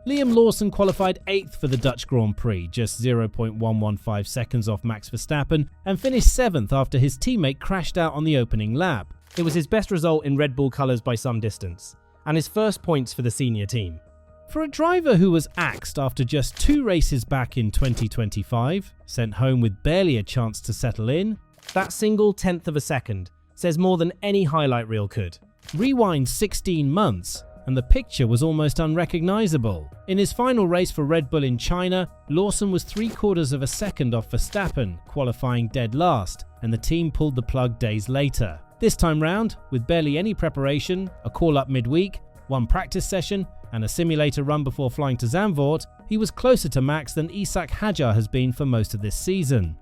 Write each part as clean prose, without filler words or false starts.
Liam Lawson qualified 8th for the Dutch Grand Prix, just 0.115 seconds off Max Verstappen, and finished 7th after his teammate crashed out on the opening lap. It was his best result in Red Bull colours by some distance, and his first points for the senior team. For a driver who was axed after just 2 races back in 2025, sent home with barely a chance to settle in, that single tenth of a second says more than any highlight reel could. Rewind 16 months, and the picture was almost unrecognisable. In his final race for Red Bull in China, Lawson was 3/4 of a second off Verstappen, qualifying dead last, and the team pulled the plug days later. This time round, with barely any preparation, a call-up midweek, 1 practice session, and a simulator run before flying to Zandvoort, he was closer to Max than Hadjar has been for most of this season.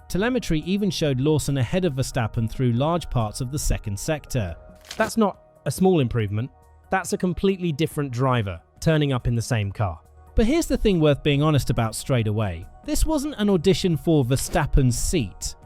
Telemetry even showed Lawson ahead of Verstappen through large parts of the second sector. That's not a small improvement, that's a completely different driver turning up in the same car. But here's the thing worth being honest about straight away. This wasn't an audition for Verstappen's seat.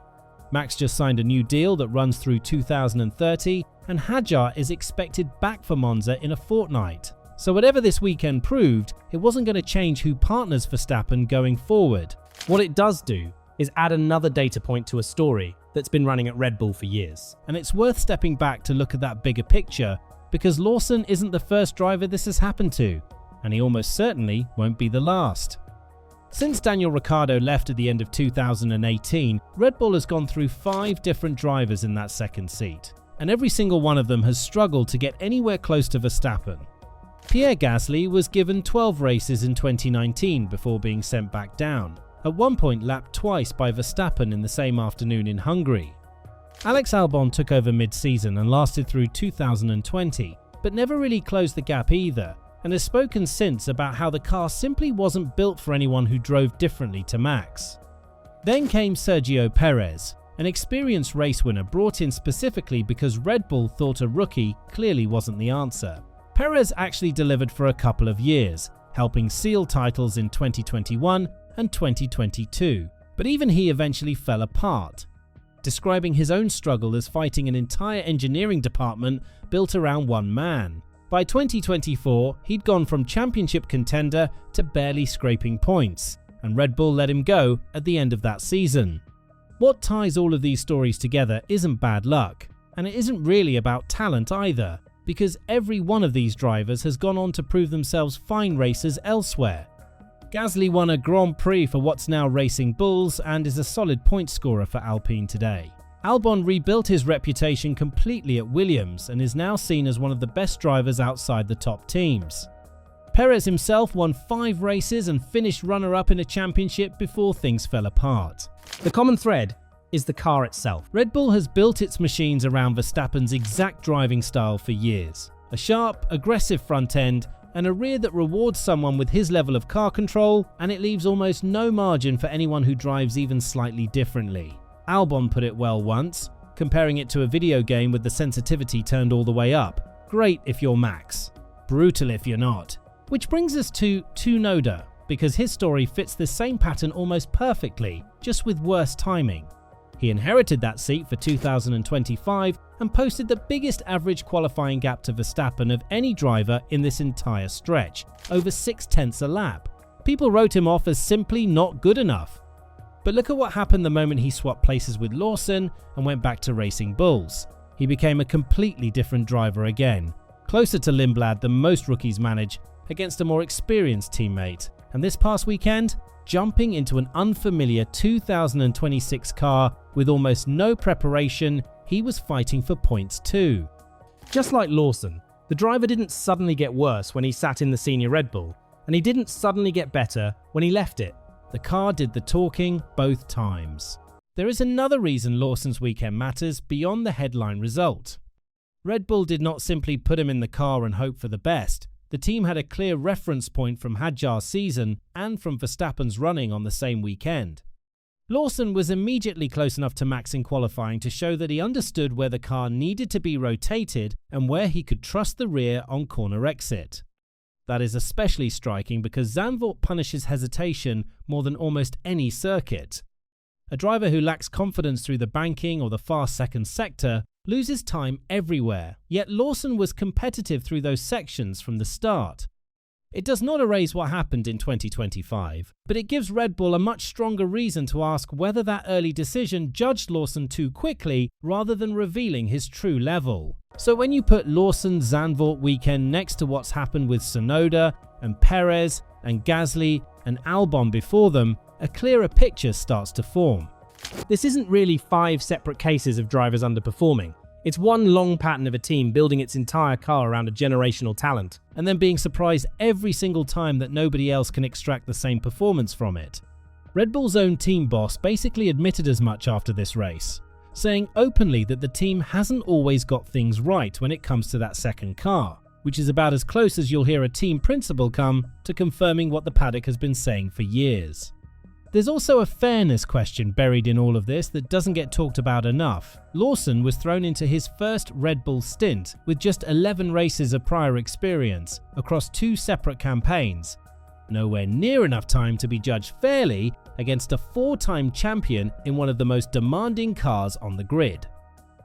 Max just signed a new deal that runs through 2030, and Hadjar is expected back for Monza in a fortnight. So whatever this weekend proved, it wasn't going to change who partners Verstappen going forward. What it does do is add another data point to a story that's been running at Red Bull for years. And it's worth stepping back to look at that bigger picture, because Lawson isn't the first driver this has happened to, and he almost certainly won't be the last. Since Daniel Ricciardo left at the end of 2018, Red Bull has gone through 5 different drivers in that second seat, and every single one of them has struggled to get anywhere close to Verstappen. Pierre Gasly was given 12 races in 2019 before being sent back down, at one point lapped twice by Verstappen in the same afternoon in Hungary. Alex Albon took over mid-season and lasted through 2020, but never really closed the gap either, and has spoken since about how the car simply wasn't built for anyone who drove differently to Max. Then came Sergio Perez, an experienced race winner brought in specifically because Red Bull thought a rookie clearly wasn't the answer. Perez actually delivered for a couple of years, helping seal titles in 2021 and 2022, but even he eventually fell apart, describing his own struggle as fighting an entire engineering department built around one man. By 2024, he'd gone from championship contender to barely scraping points, and Red Bull let him go at the end of that season. What ties all of these stories together isn't bad luck, and it isn't really about talent either, because every one of these drivers has gone on to prove themselves fine racers elsewhere. Gasly won a Grand Prix for what's now Racing Bulls and is a solid point scorer for Alpine today. Albon rebuilt his reputation completely at Williams and is now seen as one of the best drivers outside the top teams. Perez himself won 5 races and finished runner-up in a championship before things fell apart. The common thread is the car itself. Red Bull has built its machines around Verstappen's exact driving style for years. A sharp, aggressive front end and a rear that rewards someone with his level of car control, and it leaves almost no margin for anyone who drives even slightly differently. Albon put it well once, comparing it to a video game with the sensitivity turned all the way up. Great if you're Max, brutal if you're not. Which brings us to Tsunoda, because his story fits this same pattern almost perfectly, just with worse timing. He inherited that seat for 2025 and posted the biggest average qualifying gap to Verstappen of any driver in this entire stretch, over 0.6 a lap. People wrote him off as simply not good enough. But look at what happened the moment he swapped places with Lawson and went back to Racing Bulls. He became a completely different driver again, closer to Lindblad than most rookies manage, against a more experienced teammate, and this past weekend, jumping into an unfamiliar 2026 car with almost no preparation, he was fighting for points too. Just like Lawson, the driver didn't suddenly get worse when he sat in the senior Red Bull, and he didn't suddenly get better when he left it. The car did the talking both times. There is another reason Lawson's weekend matters beyond the headline result. Red Bull did not simply put him in the car and hope for the best. The team had a clear reference point from Hadjar's season and from Verstappen's running on the same weekend. Lawson was immediately close enough to Max in qualifying to show that he understood where the car needed to be rotated and where he could trust the rear on corner exit. That is especially striking because Zandvoort punishes hesitation more than almost any circuit. A driver who lacks confidence through the banking or the fast second sector loses time everywhere, yet Lawson was competitive through those sections from the start. It does not erase what happened in 2025, but it gives Red Bull a much stronger reason to ask whether that early decision judged Lawson too quickly rather than revealing his true level. So when you put Lawson's Zandvoort weekend next to what's happened with Tsunoda and Perez and Gasly and Albon before them, a clearer picture starts to form. This isn't really 5 separate cases of drivers underperforming. It's one long pattern of a team building its entire car around a generational talent, and then being surprised every single time that nobody else can extract the same performance from it. Red Bull's own team boss basically admitted as much after this race, saying openly that the team hasn't always got things right when it comes to that second car, which is about as close as you'll hear a team principal come to confirming what the paddock has been saying for years. There's also a fairness question buried in all of this that doesn't get talked about enough. Lawson was thrown into his first Red Bull stint with just 11 races of prior experience across 2 separate campaigns. Nowhere near enough time to be judged fairly against a 4-time champion in one of the most demanding cars on the grid.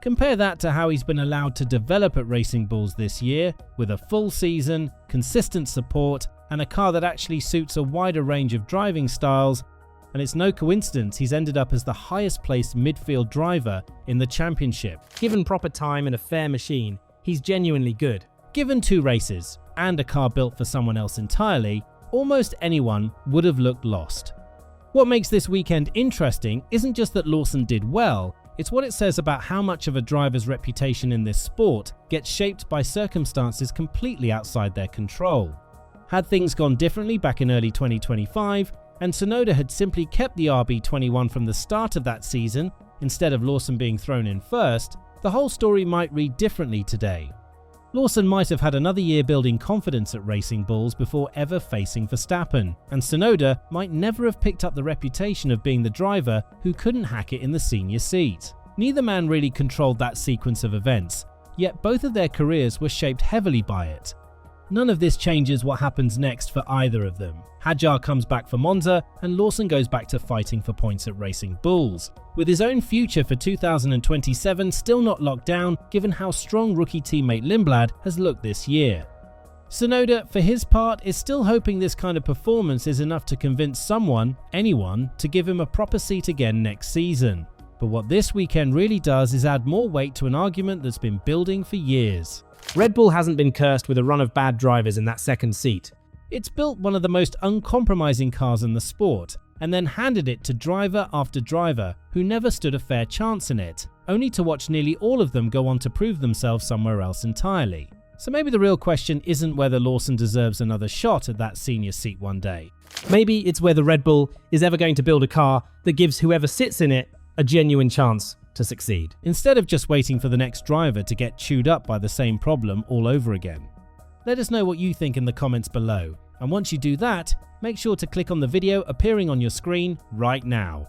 Compare that to how he's been allowed to develop at Racing Bulls this year, with a full season, consistent support, and a car that actually suits a wider range of driving styles. And it's no coincidence he's ended up as the highest placed midfield driver in the championship. Given proper time and a fair machine, he's genuinely good. Given 2 races, and a car built for someone else entirely, almost anyone would have looked lost. What makes this weekend interesting isn't just that Lawson did well, it's what it says about how much of a driver's reputation in this sport gets shaped by circumstances completely outside their control. Had things gone differently back in early 2025, and Tsunoda had simply kept the RB21 from the start of that season, instead of Lawson being thrown in first, the whole story might read differently today. Lawson might have had another year building confidence at Racing Bulls before ever facing Verstappen, and Tsunoda might never have picked up the reputation of being the driver who couldn't hack it in the senior seat. Neither man really controlled that sequence of events, yet both of their careers were shaped heavily by it. None of this changes what happens next for either of them. Hadjar comes back for Monza, and Lawson goes back to fighting for points at Racing Bulls, with his own future for 2027 still not locked down given how strong rookie teammate Lindblad has looked this year. Tsunoda, for his part, is still hoping this kind of performance is enough to convince someone, anyone, to give him a proper seat again next season. But what this weekend really does is add more weight to an argument that's been building for years. Red Bull hasn't been cursed with a run of bad drivers in that second seat. It's built one of the most uncompromising cars in the sport, and then handed it to driver after driver who never stood a fair chance in it, only to watch nearly all of them go on to prove themselves somewhere else entirely. So maybe the real question isn't whether Lawson deserves another shot at that senior seat one day. Maybe it's whether Red Bull is ever going to build a car that gives whoever sits in it a genuine chance to succeed, instead of just waiting for the next driver to get chewed up by the same problem all over again. Let us know what you think in the comments below, and once you do that, make sure to click on the video appearing on your screen right now.